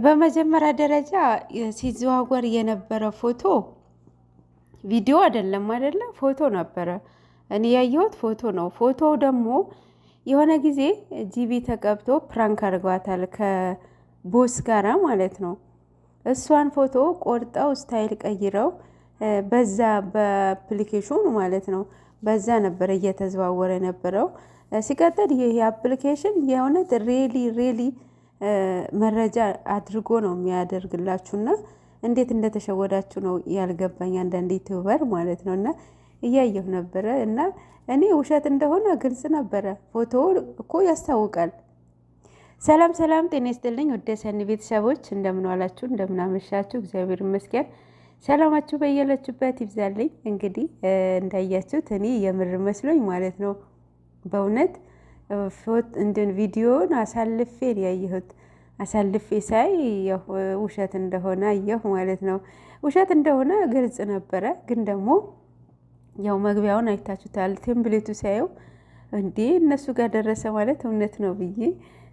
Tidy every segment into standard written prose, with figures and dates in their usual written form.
በመጀመሪያ ደረጃ ሲዘዋወር የነበረ ፎቶ ቪዲዮ አይደለም አይደለ? ፎቶ ነበረ። እኔ ያየሁት ፎቶ ነው። ፎቶ ደግሞ የሆነ ጊዜ ጂቢ ተቀብቶ ፕራንክ አድርጓታል ከቦስ ጋራ ማለት ነው። እሷን ፎቶ ቆርጠው ስታይል ቀይረው በዛ በአፕሊኬሽኑ ማለት ነው። በዛ ነበረ እየተዘዋወረ ነበረው። ሲቀጥል ይህ አፕሊኬሽን የእውነት ሬሊ መረጃ አድርጎ ነው የሚያደርግላችሁና እንዴት እንደተሸወዳችሁ ነው ያልገባኝ። አንዳንድ ዩቲዩበር ማለት ነው እና እያየሁ ነበረ እና እኔ ውሸት እንደሆነ ግልጽ ነበረ። ፎቶ እኮ ያስታውቃል። ሰላም ሰላም፣ ጤና ይስጥልኝ ወደ ሰኒ ቤተሰቦች እንደምን ዋላችሁ፣ እንደምን አመሻችሁ። እግዚአብሔር ይመስገን። ሰላማችሁ በየለችበት ይብዛልኝ። እንግዲህ እንዳያችሁት እኔ የምር መስሎኝ ማለት ነው በእውነት እንድን ቪዲዮን አሳልፌ ያየሁት። አሳልፌ ሳይ ውሸት እንደሆነ አየሁ ማለት ነው። ውሸት እንደሆነ ግልጽ ነበረ። ግን ደግሞ ያው መግቢያውን አይታችሁታል። ቴምፕሌቱ ሳየው እንዴ እነሱ ጋር ደረሰ ማለት እውነት ነው ብዬ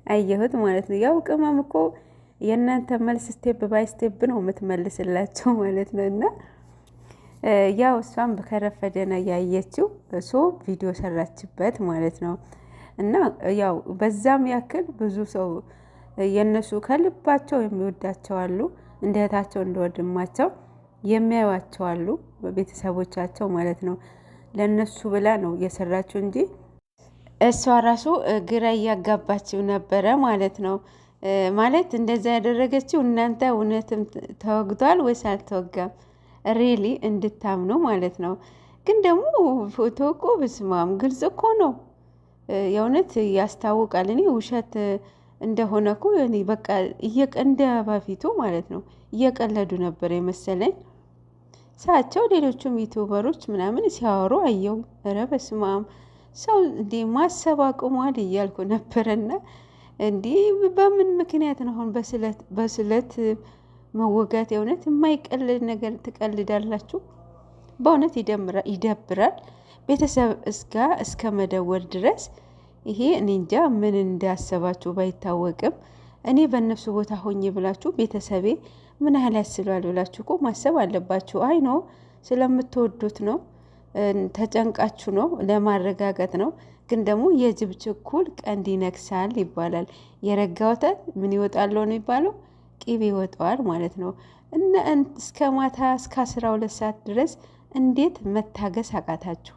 አየሁት ማለት ነው። ያው ቅመም እኮ የእናንተ መልስ ስቴፕ ባይ ስቴፕ ነው የምትመልስላቸው ማለት ነው። እና ያው እሷም በከረፈደ ነው ያየችው፣ እሱ ቪዲዮ ሰራችበት ማለት ነው። እና ያው በዛም ያክል ብዙ ሰው የነሱ ከልባቸው የሚወዳቸው አሉ፣ እንደ እህታቸው እንደ ወንድማቸው የሚያዩዋቸው አሉ፣ ቤተሰቦቻቸው ማለት ነው። ለነሱ ብላ ነው የሰራችው እንጂ እሷ ራሱ ግራ እያጋባችው ነበረ ማለት ነው። ማለት እንደዛ ያደረገችው እናንተ እውነትም ተወግቷል ወይስ አልተወጋም ሬሊ እንድታምኑ ማለት ነው። ግን ደግሞ ፎቶ እኮ በስማም ግልጽ እኮ ነው፣ የእውነት ያስታውቃል። እኔ ውሸት እንደሆነ እኮ እኔ በቃ እንደ በፊቱ ማለት ነው እየቀለዱ ነበር የመሰለኝ ሳቸው። ሌሎቹም ዩቲዩበሮች ምናምን ሲያወሩ አየው። ኧረ በስማም ሰው እንዴ ማሰብ አቁሟል እያልኩ ነበረና እንዲህ በምን ምክንያት ነው አሁን በስለት መወጋት? የእውነት የማይቀልድ ነገር ትቀልዳላችሁ። በእውነት ይደብራል። ቤተሰብ እስከ መደወል ድረስ ይሄ እኔ እንጃ ምን እንዳሰባችሁ ባይታወቅም፣ እኔ በእነሱ ቦታ ሆኜ ብላችሁ ቤተሰቤ ምን ያህል ያስባል ብላችሁ እኮ ማሰብ አለባችሁ። አይ ነው ስለምትወዱት ነው፣ ተጨንቃችሁ ነው፣ ለማረጋገጥ ነው። ግን ደግሞ የጅብ ችኩል ቀንድ ይነክሳል ይባላል። የረጋ ወተት ምን ይወጣል ነው የሚባለው? ቂቤ ይወጣዋል ማለት ነው። እና እስከ ማታ እስከ 12 ሰዓት ድረስ እንዴት መታገስ አቃታችሁ?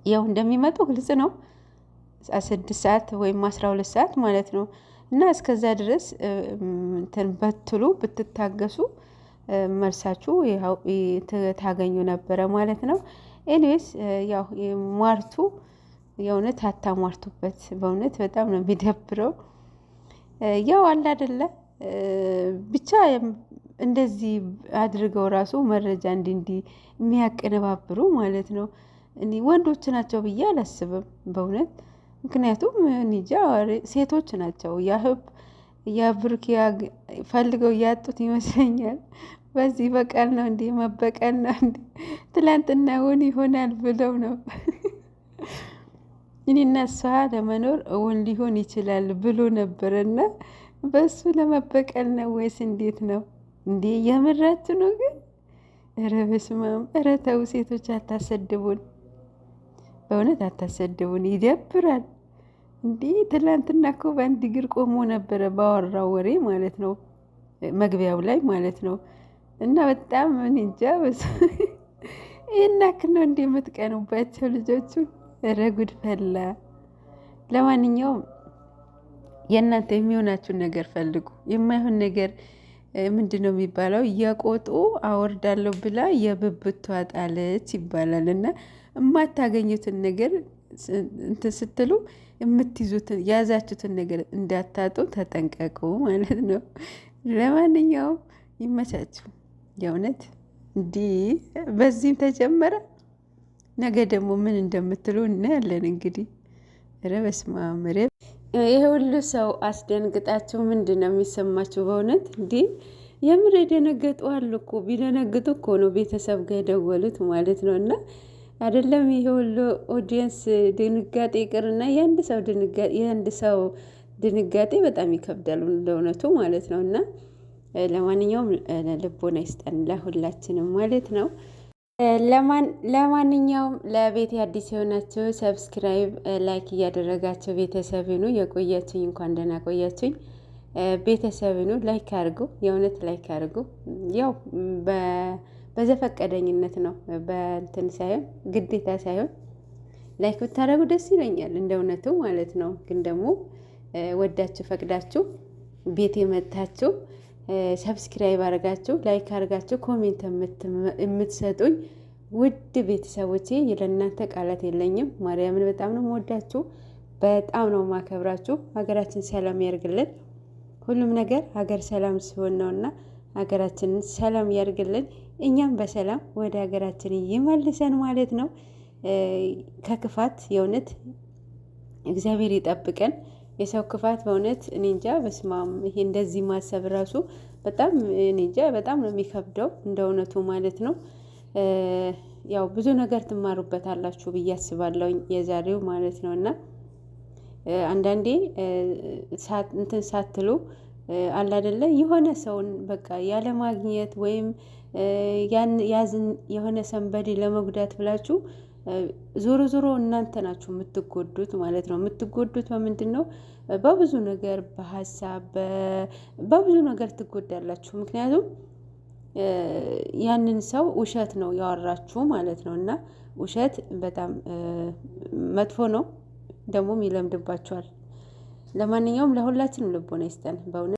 ያው እንደሚመጡ ግልጽ ነው። 6 ሰዓት ወይም 12 ሰዓት ማለት ነው። እና እስከዛ ድረስ በትሉ ብትታገሱ መልሳችሁ ያው ታገኙ ነበረ ማለት ነው። ኤኒዌይስ ያው ሟርቱ የእውነት አታሟርቱበት። በእውነት በጣም ነው የሚደብረው። ያው አለ አይደለ ብቻ እንደዚህ አድርገው ራሱ መረጃ እንዲህ የሚያቀነባብሩ ማለት ነው። እኔ ወንዶች ናቸው ብዬ አላስብም በእውነት። ምክንያቱም እንጃ ሴቶች ናቸው የብሩክ ፈልገው ያጡት ይመስለኛል። በዚህ በቀል ነው እንዴ? መበቀል ነው እንዴ? ትላንትና እውን ይሆናል ብለው ነው እኔና እሷ ለመኖር እውን ሊሆን ይችላል ብሎ ነበርና በሱ ለመበቀል ነው ወይስ እንዴት ነው እንዴ? የምራችሁ ነው ግን? ኧረ በስመ አብ! ኧረ ተው ሴቶች አታሰድቡን፣ በእውነት አታሰድቡን። ይደብራል እንዴ! ትላንትና እኮ በአንድ እግር ቆሞ ነበረ ባወራው ወሬ ማለት ነው፣ መግቢያው ላይ ማለት ነው። እና በጣም እንጃ ይህን ያክል ነው እንዴ የምትቀኑባቸው ልጆቹን? ኧረ ጉድ ፈላ። ለማንኛውም የእናንተ የሚሆናችሁን ነገር ፈልጉ። የማይሆን ነገር ምንድን ነው የሚባለው? እያቆጡ አወርዳለሁ ብላ የብብቷ ጣለች ይባላል። እና የማታገኙትን ነገር እንትን ስትሉ የምትይዙትን የያዛችሁትን ነገር እንዳታጡ ተጠንቀቁ ማለት ነው። ለማንኛውም ይመቻችሁ። የእውነት እንዲህ በዚህም ተጀመረ። ነገ ደግሞ ምን እንደምትሉ እናያለን እንግዲህ። ኧረ በስመ አብ! ይሄ ሁሉ ሰው አስደንግጣችሁ ምንድን ነው የሚሰማችሁ? በእውነት እንዲህ የምር የደነገጡ አሉ እኮ። ቢደነግጡ እኮ ነው ቤተሰብ ጋር የደወሉት ማለት ነው። እና አይደለም ይሄ ሁሉ ኦዲየንስ ድንጋጤ ይቅርና የአንድ ሰው ድንጋጤ የአንድ ሰው ድንጋጤ በጣም ይከብዳል ለእውነቱ ማለት ነው። እና ለማንኛውም ልቦና ይስጠን ለሁላችንም ማለት ነው። ለማንኛውም ለቤት አዲስ የሆናችሁ ሰብስክራይብ፣ ላይክ እያደረጋችሁ ቤተሰብ ሁኑ። የቆያችሁኝ እንኳን ደህና ቆያችሁኝ። ቤተሰብ ሁኑ። ላይክ አድርጉ፣ የእውነት ላይክ አድርጉ። ያው በዘፈቀደኝነት ነው፣ በእንትን ሳይሆን ግዴታ ሳይሆን ላይክ ብታደርጉ ደስ ይለኛል እንደ እውነቱ ማለት ነው። ግን ደግሞ ወዳችሁ ፈቅዳችሁ ቤት የመታችሁ ሰብስክራይብ አድርጋችሁ ላይክ አድርጋችሁ ኮሜንት የምትሰጡኝ ውድ ቤተሰቦቼ ለእናንተ ቃላት የለኝም። ማርያምን በጣም ነው የምወዳችሁ፣ በጣም ነው የማከብራችሁ። ሀገራችን ሰላም ያርግልን። ሁሉም ነገር ሀገር ሰላም ሲሆን ነውና ሀገራችንን ሰላም ያርግልን። እኛም በሰላም ወደ ሀገራችን ይመልሰን ማለት ነው። ከክፋት የእውነት እግዚአብሔር ይጠብቀን። የሰው ክፋት በእውነት እኔ እንጃ፣ በስማም ይሄ እንደዚህ ማሰብ ራሱ በጣም እኔ እንጃ፣ በጣም ነው የሚከብደው እንደ እውነቱ ማለት ነው። ያው ብዙ ነገር ትማሩበታላችሁ ብዬ አስባለሁ የዛሬው ማለት ነው። እና አንዳንዴ እንትን ሳትሉ አለ አይደለ የሆነ ሰውን በቃ ያለ ማግኘት ወይም ያዝን የሆነ ሰንበዴ ለመጉዳት ብላችሁ ዞሮ ዞሮ እናንተ ናችሁ የምትጎዱት ማለት ነው። የምትጎዱት በምንድን ነው? በብዙ ነገር፣ በሀሳብ በብዙ ነገር ትጎዳላችሁ። ምክንያቱም ያንን ሰው ውሸት ነው ያወራችሁ ማለት ነው። እና ውሸት በጣም መጥፎ ነው፣ ደግሞም ይለምድባችኋል። ለማንኛውም ለሁላችንም ልቦና ይስጠን በእውነት።